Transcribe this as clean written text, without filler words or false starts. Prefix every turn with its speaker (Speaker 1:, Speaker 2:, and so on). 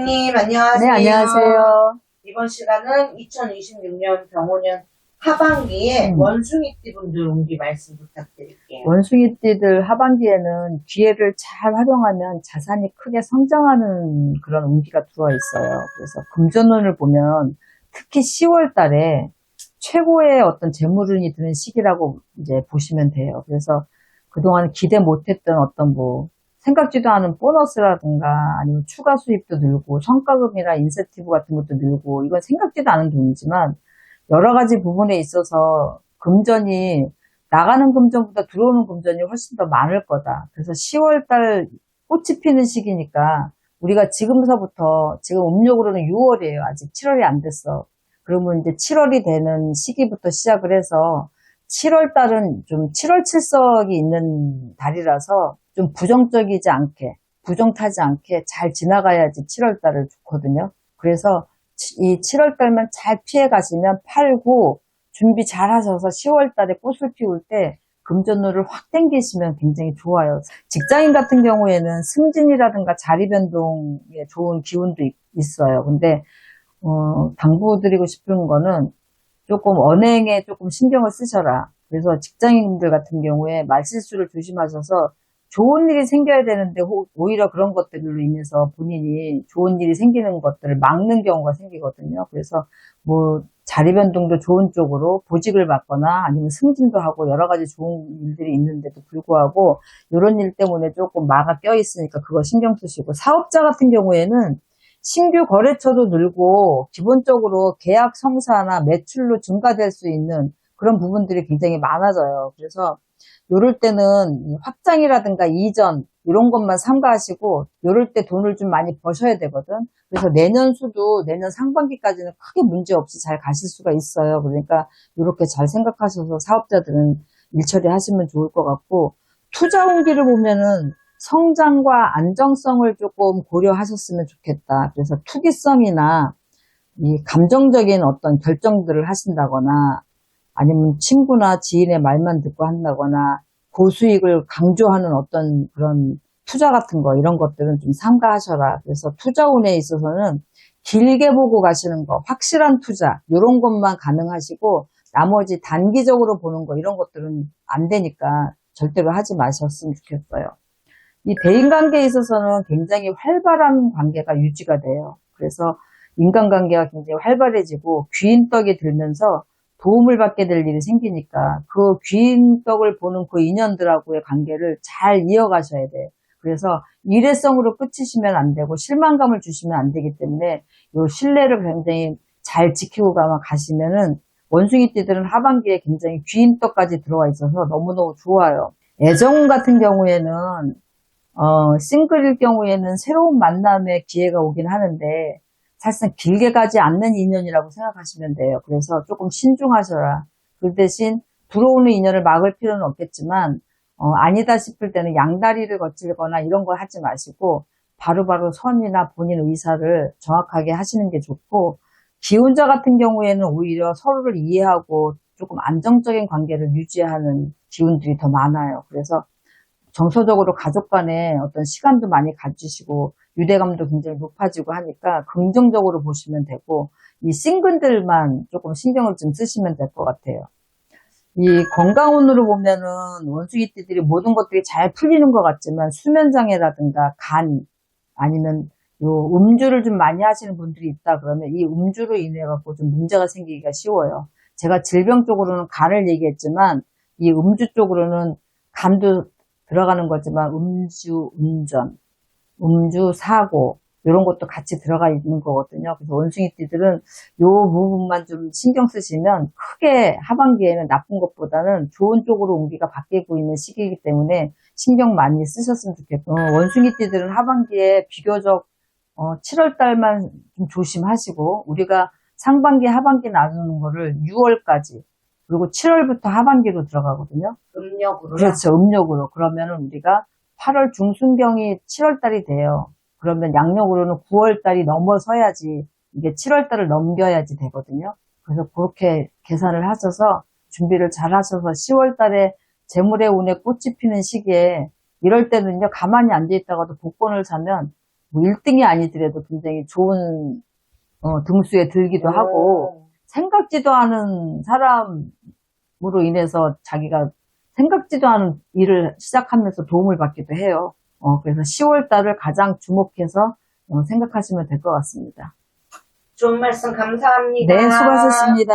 Speaker 1: 원장님,
Speaker 2: 네,
Speaker 1: 안녕하세요.
Speaker 2: 안녕하세요.
Speaker 1: 이번 시간은 2026년 병오년 하반기에 원숭이띠 분들 운기 말씀 부탁드릴게요.
Speaker 2: 원숭이띠들 하반기에는 기회를 잘 활용하면 자산이 크게 성장하는 그런 운기가 들어와 있어요. 그래서 금전운을 보면 특히 10월 달에 최고의 어떤 재물운이 드는 시기라고 이제 보시면 돼요. 그래서 그동안 기대 못했던 어떤 생각지도 않은 보너스라든가 아니면 추가 수입도 늘고 성과금이나 인센티브 같은 것도 늘고 이건 생각지도 않은 돈이지만 여러 가지 부분에 있어서 금전이 나가는 금전보다 들어오는 금전이 훨씬 더 많을 거다. 그래서 10월 달 꽃이 피는 시기니까 우리가 지금서부터 지금 음력으로는 6월이에요. 아직 7월이 안 됐어. 그러면 이제 7월이 되는 시기부터 시작을 해서 7월 달은 좀 7월 칠석이 있는 달이라서 좀 부정적이지 않게, 부정 타지 않게 잘 지나가야지 7월 달을 좋거든요. 그래서 이 7월 달만 잘 피해 가시면 팔고 준비 잘 하셔서 10월 달에 꽃을 피울 때 금전운을 확 당기시면 굉장히 좋아요. 직장인 같은 경우에는 승진이라든가 자리 변동에 좋은 기운도 있어요. 근데 당부드리고 싶은 거는 조금 언행에 조금 신경을 쓰셔라. 그래서 직장인들 같은 경우에 말실수를 조심하셔서 좋은 일이 생겨야 되는데 오히려 그런 것들로 인해서 본인이 좋은 일이 생기는 것들을 막는 경우가 생기거든요. 그래서 자리 변동도 좋은 쪽으로 보직을 받거나 아니면 승진도 하고 여러 가지 좋은 일들이 있는데도 불구하고 이런 일 때문에 조금 막아 껴 있으니까 그거 신경 쓰시고, 사업자 같은 경우에는 신규 거래처도 늘고 기본적으로 계약 성사나 매출로 증가될 수 있는 그런 부분들이 굉장히 많아져요. 그래서 요럴 때는 확장이라든가 이전 이런 것만 삼가하시고 요럴 때 돈을 좀 많이 버셔야 되거든. 그래서 내년 수도 내년 상반기까지는 크게 문제 없이 잘 가실 수가 있어요. 그러니까 이렇게 잘 생각하셔서 사업자들은 일 처리하시면 좋을 것 같고, 투자 운기를 보면은 성장과 안정성을 조금 고려하셨으면 좋겠다. 그래서 투기성이나 이 감정적인 어떤 결정들을 하신다거나 아니면 친구나 지인의 말만 듣고 한다거나 고수익을 강조하는 어떤 그런 투자 같은 거 이런 것들은 좀 삼가하셔라. 그래서 투자운에 있어서는 길게 보고 가시는 거, 확실한 투자 이런 것만 가능하시고 나머지 단기적으로 보는 거 이런 것들은 안 되니까 절대로 하지 마셨으면 좋겠어요. 이 대인관계에 있어서는 굉장히 활발한 관계가 유지가 돼요. 그래서 인간관계가 굉장히 활발해지고 귀인떡이 들면서 도움을 받게 될 일이 생기니까 그 귀인떡을 보는 그 인연들하고의 관계를 잘 이어가셔야 돼요. 그래서 일회성으로 끝이시면 안 되고 실망감을 주시면 안 되기 때문에 이 신뢰를 굉장히 잘 지키고 가시면은 원숭이띠들은 하반기에 굉장히 귀인떡까지 들어와 있어서 너무너무 좋아요. 애정 같은 경우에는 싱글일 경우에는 새로운 만남의 기회가 오긴 하는데 사실상 길게 가지 않는 인연이라고 생각하시면 돼요. 그래서 조금 신중하셔라. 그 대신 들어오는 인연을 막을 필요는 없겠지만 아니다 싶을 때는 양다리를 거칠거나 이런 거 하지 마시고 바로바로 선이나 본인 의사를 정확하게 하시는 게 좋고, 기혼자 같은 경우에는 오히려 서로를 이해하고 조금 안정적인 관계를 유지하는 기운들이 더 많아요. 그래서 정서적으로 가족 간에 어떤 시간도 많이 가지시고 유대감도 굉장히 높아지고 하니까 긍정적으로 보시면 되고, 이 싱글들만 조금 신경을 좀 쓰시면 될 것 같아요. 이 건강운으로 보면은 원숭이띠들이 모든 것들이 잘 풀리는 것 같지만 수면장애라든가 간 아니면 요 음주를 좀 많이 하시는 분들이 있다 그러면 이 음주로 인해 갖고 좀 문제가 생기기가 쉬워요. 제가 질병 쪽으로는 간을 얘기했지만 이 음주 쪽으로는 간도 들어가는 거지만 음주 운전, 음주 사고 이런 것도 같이 들어가 있는 거거든요. 그래서 원숭이띠들은 요 부분만 좀 신경 쓰시면 크게 하반기에는 나쁜 것보다는 좋은 쪽으로 운기가 바뀌고 있는 시기이기 때문에 신경 많이 쓰셨으면 좋겠고, 원숭이띠들은 하반기에 비교적 7월 달만 좀 조심하시고, 우리가 상반기 하반기 나누는 거를 6월까지 그리고 7월부터 하반기로 들어가거든요.
Speaker 1: 음력으로요?
Speaker 2: 그렇죠. 음력으로. 그러면은 우리가 8월 중순경이 7월 달이 돼요. 그러면 양력으로는 9월 달이 넘어서야지 이게 7월 달을 넘겨야지 되거든요. 그래서 그렇게 계산을 하셔서 준비를 잘 하셔서 10월 달에 재물의 운에 꽃이 피는 시기에 이럴 때는요, 가만히 앉아 있다가도 복권을 사면 뭐 1등이 아니더라도 굉장히 좋은 등수에 들기도 하고 생각지도 않은 사람으로 인해서 자기가 생각지도 않은 일을 시작하면서 도움을 받기도 해요. 그래서 10월 달을 가장 주목해서 생각하시면 될 것 같습니다.
Speaker 1: 좋은 말씀 감사합니다.
Speaker 2: 네, 수고하셨습니다.